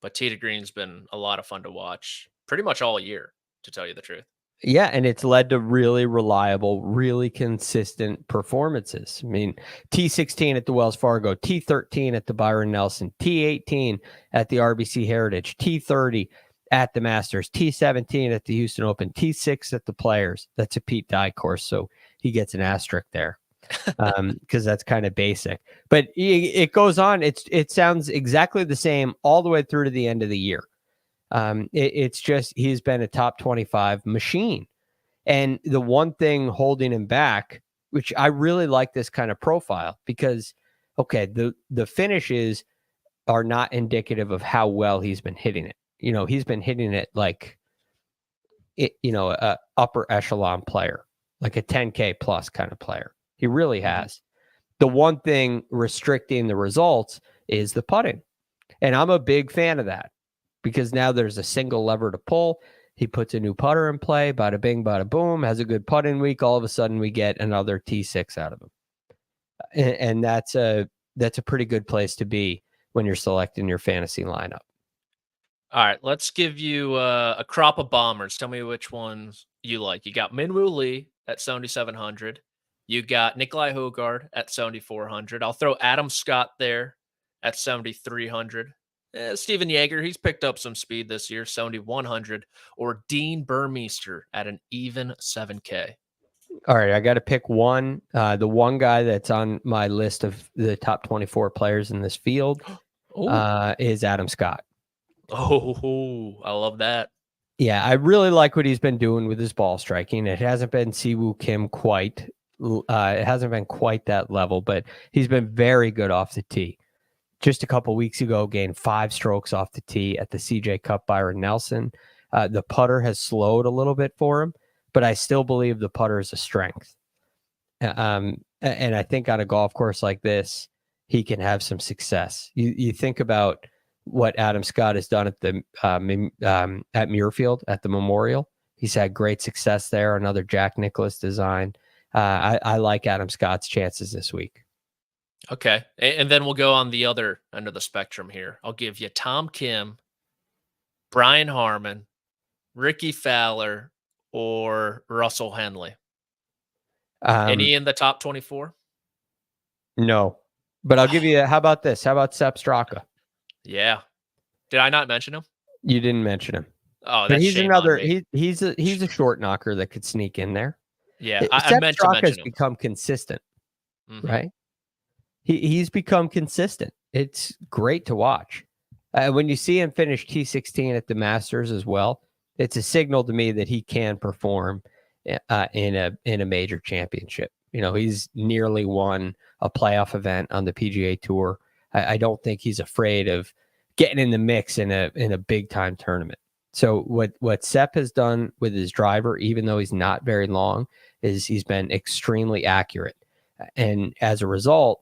but tee to green's been a lot of fun to watch pretty much all year, to tell you the truth. Yeah, and it's led to really reliable, really consistent performances. I mean, T16 at the Wells Fargo, T13 at the Byron Nelson, T18 at the RBC Heritage, T30 at the Masters, T17 at the Houston Open, T6 at the Players. That's a Pete Dye course, so he gets an asterisk there because that's kind of basic. But it goes on. It sounds exactly the same all the way through to the end of the year. It's just he's been a top 25 machine. And the one thing holding him back, which I really like this kind of profile because, okay, the finishes are not indicative of how well he's been hitting it. You know, he's been hitting it like, a upper echelon player, like a 10K plus kind of player. He really has. The one thing restricting the results is the putting. And I'm a big fan of that because now there's a single lever to pull. He puts a new putter in play, bada bing, bada boom, has a good putting week. All of a sudden we get another T6 out of him. And that's a pretty good place to be when you're selecting your fantasy lineup. All right, let's give you a crop of bombers. Tell me which ones you like. You got Minwoo Lee at 7,700. You got Nikolai Højgaard at 7,400. I'll throw Adam Scott there at 7,300. Steven Yeager, he's picked up some speed this year, 7,100. Or Dean Burmeister at an even 7K. All right, I got to pick one. The one guy that's on my list of the top 24 players in this field is Adam Scott. Oh, I love that. Yeah, I really like what he's been doing with his ball striking. It hasn't been Siwoo Kim quite. It hasn't been quite that level, but he's been very good off the tee. Just a couple weeks ago, gained 5 strokes off the tee at the CJ Cup Byron Nelson. The putter has slowed a little bit for him, but I still believe the putter is a strength. And I think on a golf course like this, he can have some success. You think about what Adam Scott has done at the at Muirfield at the Memorial. He's had great success there. Another Jack Nicklaus design. I like Adam Scott's chances this week. Okay, and then we'll go on the other end of the spectrum here. I'll give you Tom Kim, Brian Harmon, Ricky Fowler, or Russell Henley. Any in the top 24? No, but I'll give you. How about this? How about Seb Straka? Yeah. Did I not mention him? You didn't mention him. Oh, but that's he's another. He's a short knocker that could sneak in there. Yeah, I Seb meant to Straka mention has him. become consistent. right? He's become consistent. It's great to watch. When you see him finish T16 at the Masters as well, it's a signal to me that he can perform in a major championship. He's nearly won a playoff event on the PGA Tour. I don't think he's afraid of getting in the mix in a big time tournament. So what Sepp has done with his driver, even though he's not very long, is he's been extremely accurate. And as a result,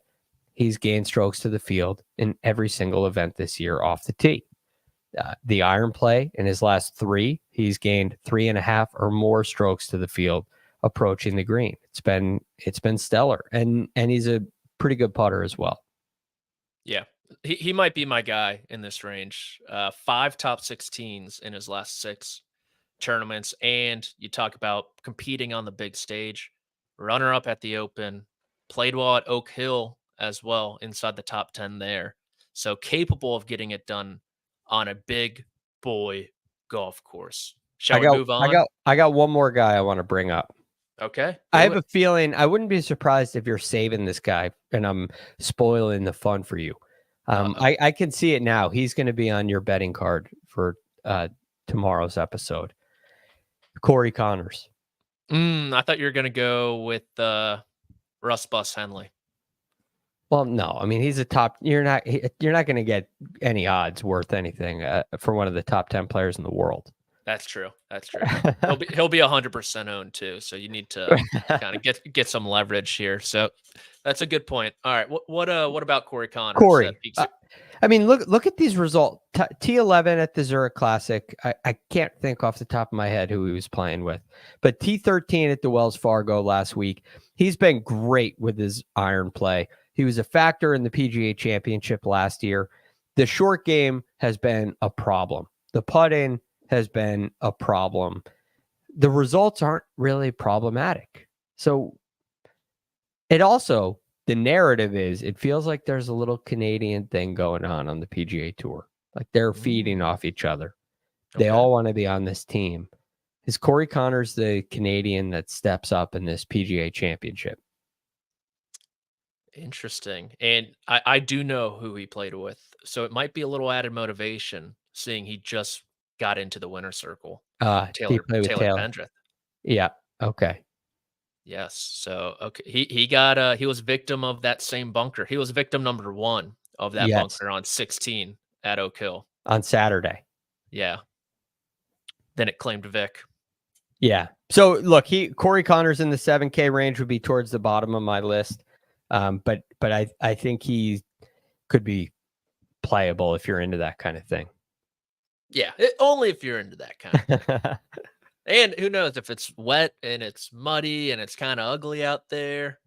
he's gained strokes to the field in every single event this year off the tee. The iron play in his last 3, he's gained 3.5 or more strokes to the field approaching the green. It's been stellar, and he's a pretty good putter as well. Yeah, he might be my guy in this range. 5 top 16s in his last 6 tournaments, and you talk about competing on the big stage. Runner up at the Open, played well at Oak Hill as well, inside the top 10 there. So capable of getting it done on a big boy golf course. Shall we move on? I got one more guy I want to bring up. Okay. I have a feeling I wouldn't be surprised if you're saving this guy and I'm spoiling the fun for you. I can see it now. He's going to be on your betting card for tomorrow's episode. Corey Connors. I thought you were going to go with Russ Bus Henley. Well, no. I mean, he's a top. You're not going to get any odds worth anything for one of the top 10 players in the world. That's true. That's true. He'll be 100% owned too. So you need to kind of get some leverage here. So that's a good point. All right. What about Corey Connors? Corey. I mean, look at these results. T11 at the Zurich Classic. I can't think off the top of my head who he was playing with, but T13 at the Wells Fargo last week. He's been great with his iron play. He was a factor in the PGA Championship last year. The short game has been a problem. The putting has been a problem. The results aren't really problematic. So the narrative is it feels like there's a little Canadian thing going on the PGA Tour. Like they're feeding off each other. They all want to be on this team. Is Corey Connors the Canadian that steps up in this PGA Championship? Interesting. And I do know who he played with. So it might be a little added motivation seeing he just got into the winner's circle. Taylor Pendrith. Yeah. Okay. Yes. So, okay. He was victim of that same bunker. He was victim number 1 of that bunker on 16 at Oak Hill. On Saturday. Yeah. Then it claimed Vic. Yeah. So look, Corey Connors in the 7K range would be towards the bottom of my list. But I think he could be playable if you're into that kind of thing. Yeah, only if you're into that kind of thing. And who knows if it's wet and it's muddy and it's kind of ugly out there.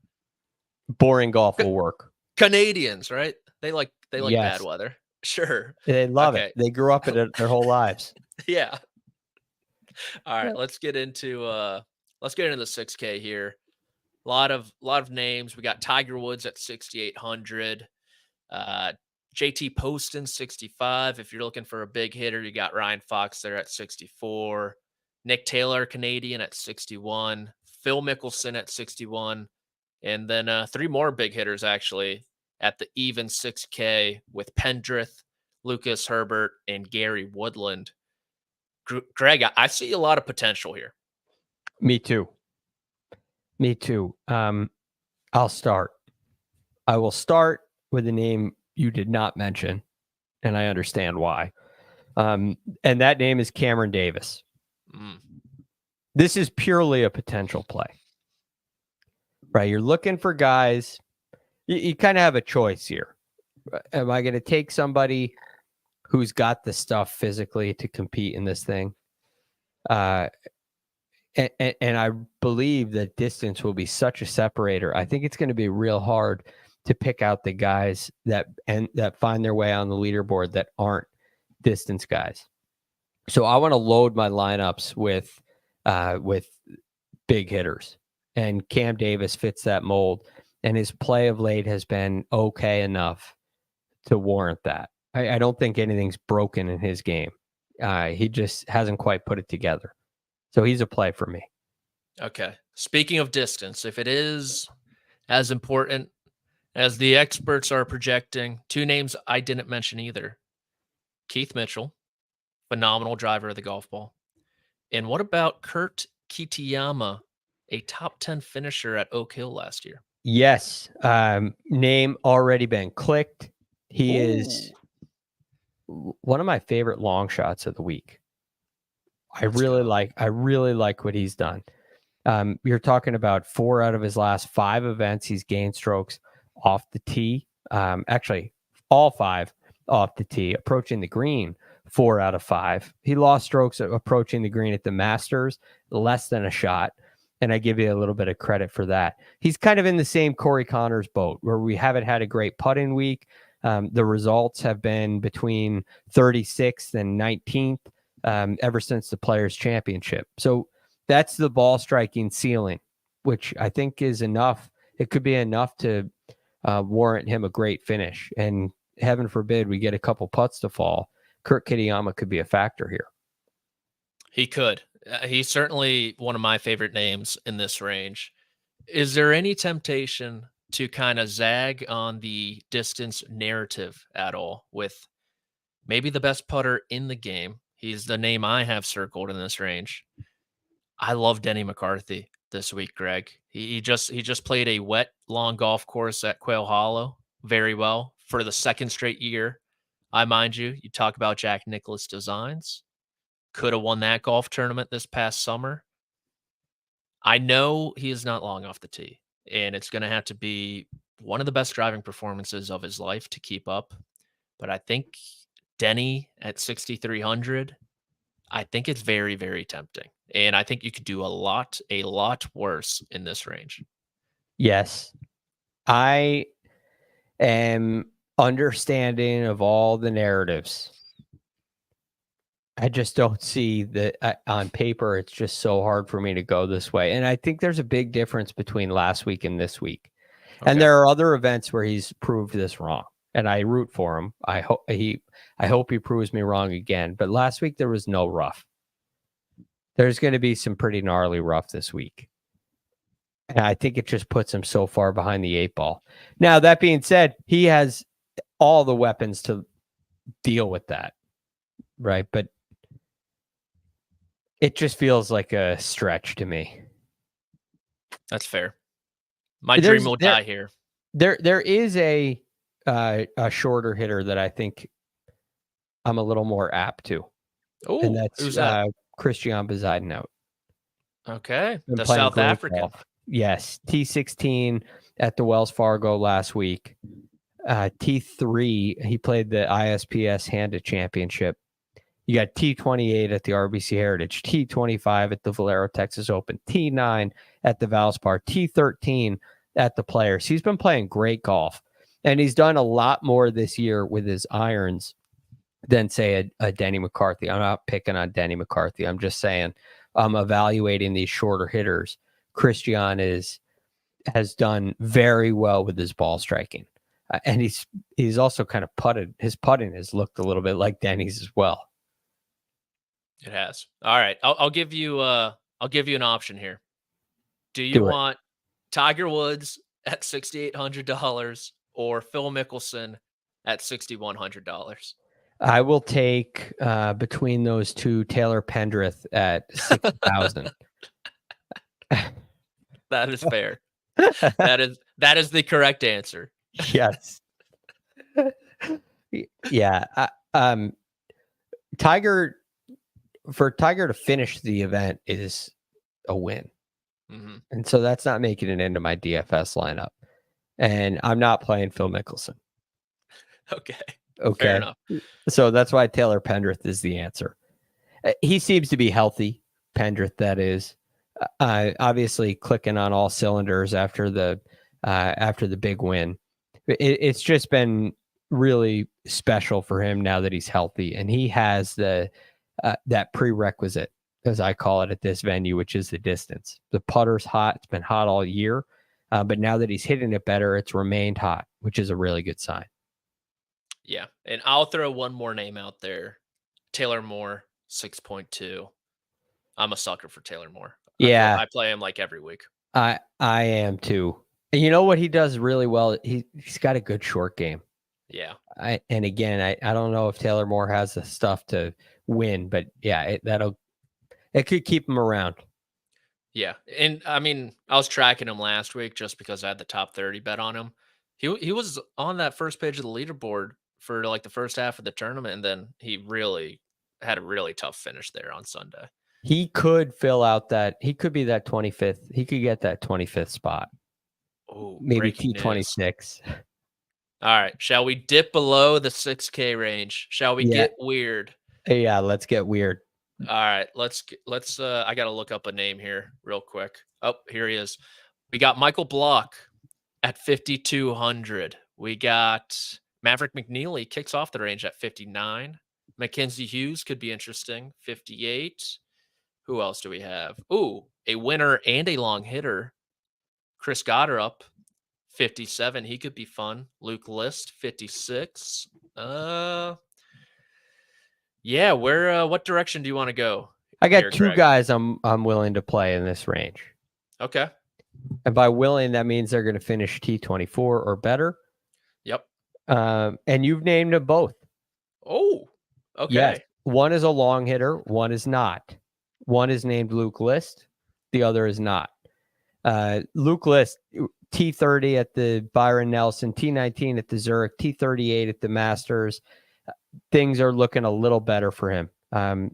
Boring golf will work. Canadians, right? They like bad weather. Sure. They love it. They grew up in it their whole lives. Yeah. All right, let's get into the 6K here. A lot of names. We got Tiger Woods at 6,800. JT Poston 65. If you're looking for a big hitter, you got Ryan Fox there at 64. Nick Taylor, Canadian, at 61. Phil Mickelson at 61. And then 3 more big hitters actually at the even 6K with Pendrith, Lucas Herbert, and Gary Woodland. Greg, I see a lot of potential here. Me too. I'll start. I will start with a name you did not mention, and I understand why. And that name is Cameron Davis. This is purely a potential play, right? You're looking for guys. You kind of have a choice here. Am I going to take somebody who's got the stuff physically to compete in this thing? And I believe that distance will be such a separator. I think it's going to be real hard to pick out the guys that find their way on the leaderboard that aren't distance guys. So I want to load my lineups with big hitters, and Cam Davis fits that mold. And his play of late has been okay enough to warrant that. I don't think anything's broken in his game. He just hasn't quite put it together. So he's a play for me. Okay. Speaking of distance, if it is as important as the experts are projecting. Two names I didn't mention either. Keith Mitchell, phenomenal driver of the golf ball. And what about Kurt Kitayama, a top 10 finisher at Oak Hill last year? Yes. Name already been clicked. He is one of my favorite long shots of the week. I really like what he's done. You're talking about 4 out of his last 5 events. He's gained strokes off the tee. Actually, all 5 off the tee, approaching the green 4 out of 5. He lost strokes approaching the green at the Masters, less than a shot. And I give you a little bit of credit for that. He's kind of in the same Corey Connors boat where we haven't had a great putting week. The results have been between 36th and 19th ever since the Players Championship. So that's the ball striking ceiling, which I think is enough. It could be enough to warrant him a great finish. And heaven forbid we get a couple putts to fall. Kurt Kitayama could be a factor here. He could. He's certainly one of my favorite names in this range. Is there any temptation to kind of zag on the distance narrative at all with maybe the best putter in the game? He's the name I have circled in this range. I love Denny McCarthy this week, Greg. He just played a wet, long golf course at Quail Hollow very well for the 2nd straight year. I mind you talk about Jack Nicklaus Designs. Could have won that golf tournament this past summer. I know he is not long off the tee, and it's going to have to be one of the best driving performances of his life to keep up. But I think Denny at 6,300, I think it's very, very tempting. And I think you could do a lot worse in this range. Yes. I am understanding of all the narratives. I just don't see that on paper. It's just so hard for me to go this way. And I think there's a big difference between last week and this week. Okay. And there are other events where he's proved this wrong. And I root for him. I hope he proves me wrong again. But last week there was no rough. There's going to be some pretty gnarly rough this week. And I think it just puts him so far behind the 8 ball. Now, that being said, he has all the weapons to deal with that. Right. But it just feels like a stretch to me. That's fair. My dream will die here. There is a shorter hitter that I think I'm a little more apt to. Oh, and that's Christian Bezuidenhout. Okay, the South African. Golf. Yes, T16 at the Wells Fargo last week. T3, he played the ISPS Handa Championship. You got T28 at the RBC Heritage, T25 at the Valero Texas Open, T9 at the Valspar, T13 at the Players. He's been playing great golf, and he's done a lot more this year with his irons than, say, a Denny McCarthy. I'm not picking on Denny McCarthy. I'm just saying I'm evaluating these shorter hitters. Christian has done very well with his ball striking, and he's also kind of putted. His putting has looked a little bit like Denny's as well. It has. All right, I'll give you an option here. Do you want Tiger Woods at $6,800 or Phil Mickelson at $6,100? I will take between those two Taylor Pendrith at 6,000. That is fair. That is the correct answer. Yes. Yeah. Tiger to finish the event is a win. Mm-hmm. And so that's not making it into my DFS lineup. And I'm not playing Phil Mickelson. Okay. Fair enough. So that's why Taylor Pendrith is the answer. He seems to be healthy. Pendrith, that is. Obviously clicking on all cylinders after the big win. It's just been really special for him now that he's healthy, and he has that prerequisite, as I call it, at this venue, which is the distance. The putter's hot. It's been hot all year, but now that he's hitting it better, it's remained hot, which is a really good sign. Yeah, and I'll throw one more name out there. Taylor Moore, 6.2. I'm a sucker for Taylor Moore. Yeah. I play him like every week. I am too. And you know what he does really well? He's got a good short game. Yeah. And again, I don't know if Taylor Moore has the stuff to win, but yeah, it could keep him around. Yeah. And I mean, I was tracking him last week just because I had the top 30 bet on him. He was on that first page of the leaderboard for like the first half of the tournament, and then he really had a really tough finish there on Sunday. He could fill out that. He could be that 25th. He could get that 25th spot. Oh, Maybe breaking news. T26. All right. Shall we dip below the 6K range? Shall we get weird? Yeah, let's get weird. All right. Let's I got to look up a name here real quick. Oh, here he is. We got Michael Block at 5,200. We got Maverick McNeely kicks off the range at 59. Mackenzie Hughes could be interesting, 58. Who else do we have? Ooh, a winner and a long hitter. Chris Goddard, 57. He could be fun. Luke List, 56. Yeah, where what direction do you want to go? I got here, two Greg? guys I'm willing to play in this range. Okay. And by willing, that means they're going to finish T24 or better. Yep. And you've named them both. Oh, okay. Yes. One is a long hitter. One is not. One is named Luke List. The other is not. Luke List, T30 at the Byron Nelson, T19 at the Zurich, T38 at the Masters. Things are looking a little better for him.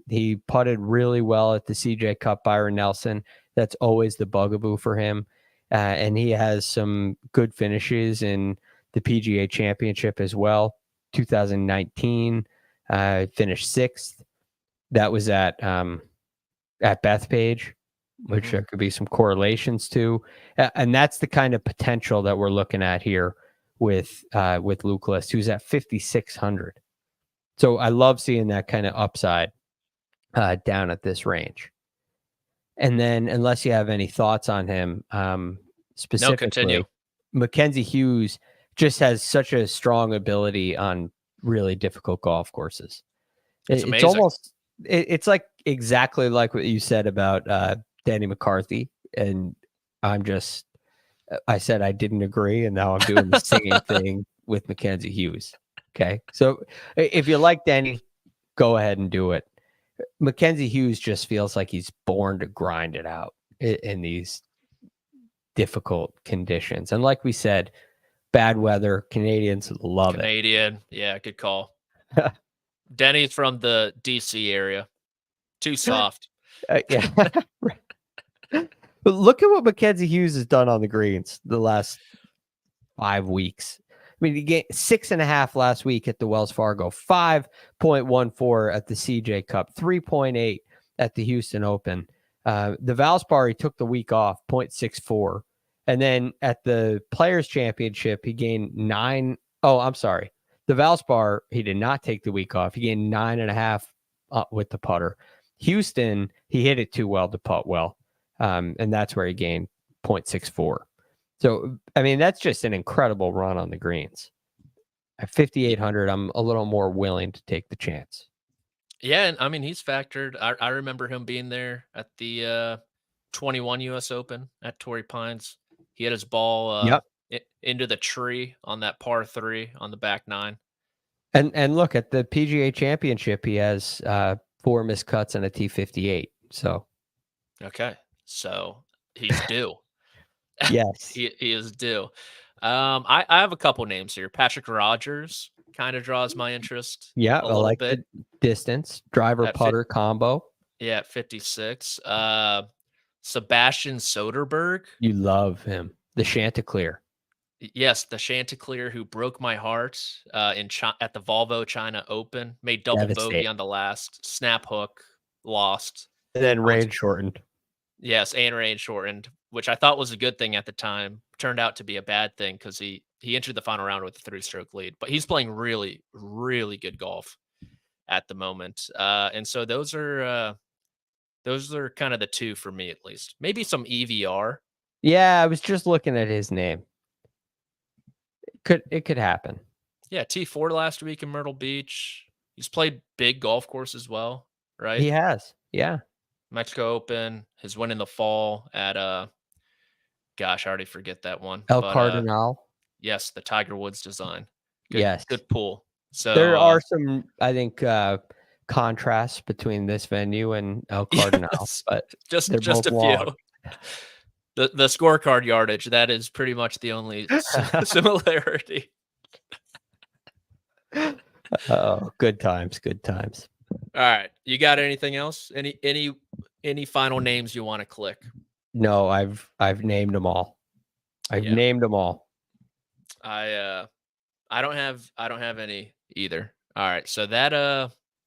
He putted really well at the CJ Cup, Byron Nelson. That's always the bugaboo for him. And he has some good finishes in the PGA Championship as well. 2019, finished 6th. That was at Bethpage, which there could be some correlations to. And that's the kind of potential that we're looking at here with Luke List, who's at 5,600. So I love seeing that kind of upside down at this range. And then, unless you have any thoughts on him specifically, no, continue. Mackenzie Hughes just has such a strong ability on really difficult golf courses. It's almost, it's like exactly like what you said about Danny McCarthy. And I said I didn't agree, and now I'm doing the same thing with Mackenzie Hughes. Okay. So if you like Danny, go ahead and do it. Mackenzie Hughes just feels like he's born to grind it out in these difficult conditions. And like we said, bad weather, Canadians love it. Yeah, good call. Denny's from the DC area. Too soft. Yeah. But look at what Mackenzie Hughes has done on the greens the last 5 weeks. I mean, he gained 6.5 last week at the Wells Fargo, 5.14 at the CJ Cup, 3.8 at the Houston Open. The Valspar, he took the week off, 0.64. And then at the Players Championship, he gained 9. Oh, I'm sorry. The Valspar, he did not take the week off. He gained 9.5 with the putter. Houston, he hit it too well to putt well. And that's where he gained 0.64. So, I mean, that's just an incredible run on the greens. At 5,800, I'm a little more willing to take the chance. Yeah, and I mean, he's factored. I remember him being there at the 21 U.S. Open at Torrey Pines. He had his ball into the tree on that par 3 on the back 9. And look, at the PGA Championship, he has 4 missed cuts and a T58. So, okay, so he's due. Yes, he is due. I have a couple names here. Patrick Rogers kind of draws my interest. Yeah, a little like bit. The distance driver putter combo. Yeah, at 56. Sebastian Soderberg. You love him. The Chanticleer. Yes, the Chanticleer who broke my heart at the Volvo China Open. Made double bogey on the last snap hook, lost. And then rain shortened. Yes, and rain shortened, which I thought was a good thing at the time. Turned out to be a bad thing because he entered the final round with a 3-stroke lead. But he's playing really, really good golf at the moment. And so those are kind of the two for me, at least. Maybe some EVR. Yeah, I was just looking at his name. It could happen. Yeah, T4 last week in Myrtle Beach. He's played big golf course as well, right? He has. Yeah. Mexico Open, his win in the fall at Gosh, I already forget that one. El But, Cardinal. yes, the Tiger Woods design. Good, Yes. good pull. So There are some, I think, contrasts between this venue and El Cardinal, yes, but just they're a both long. few. The scorecard yardage, that is pretty much the only similarity. Oh, good times, good times. All right, you got anything else? Any final names you want to click? No, I've named them all. I've named them all. I don't have any either. All right, so that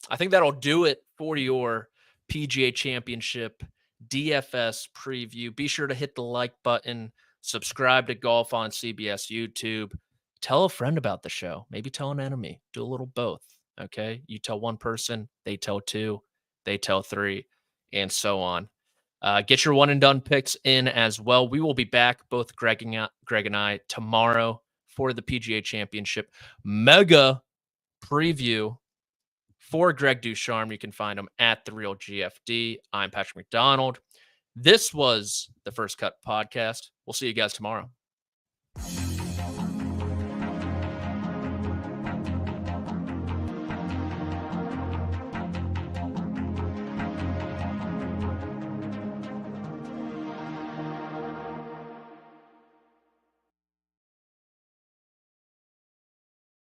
I think that'll do it for your PGA Championship DFS preview. Be sure to hit the like button, subscribe to Golf on CBS YouTube, tell a friend about the show, maybe tell an enemy, do a little both. Okay, you tell one person, they tell two, they tell three, and so on. Get your one and done picks in as well. We will be back, both Greg and I, tomorrow for the PGA Championship mega preview for Greg DuCharme. You can find him at therealGFD. I'm Patrick McDonald. This was the First Cut Podcast. We'll see you guys tomorrow.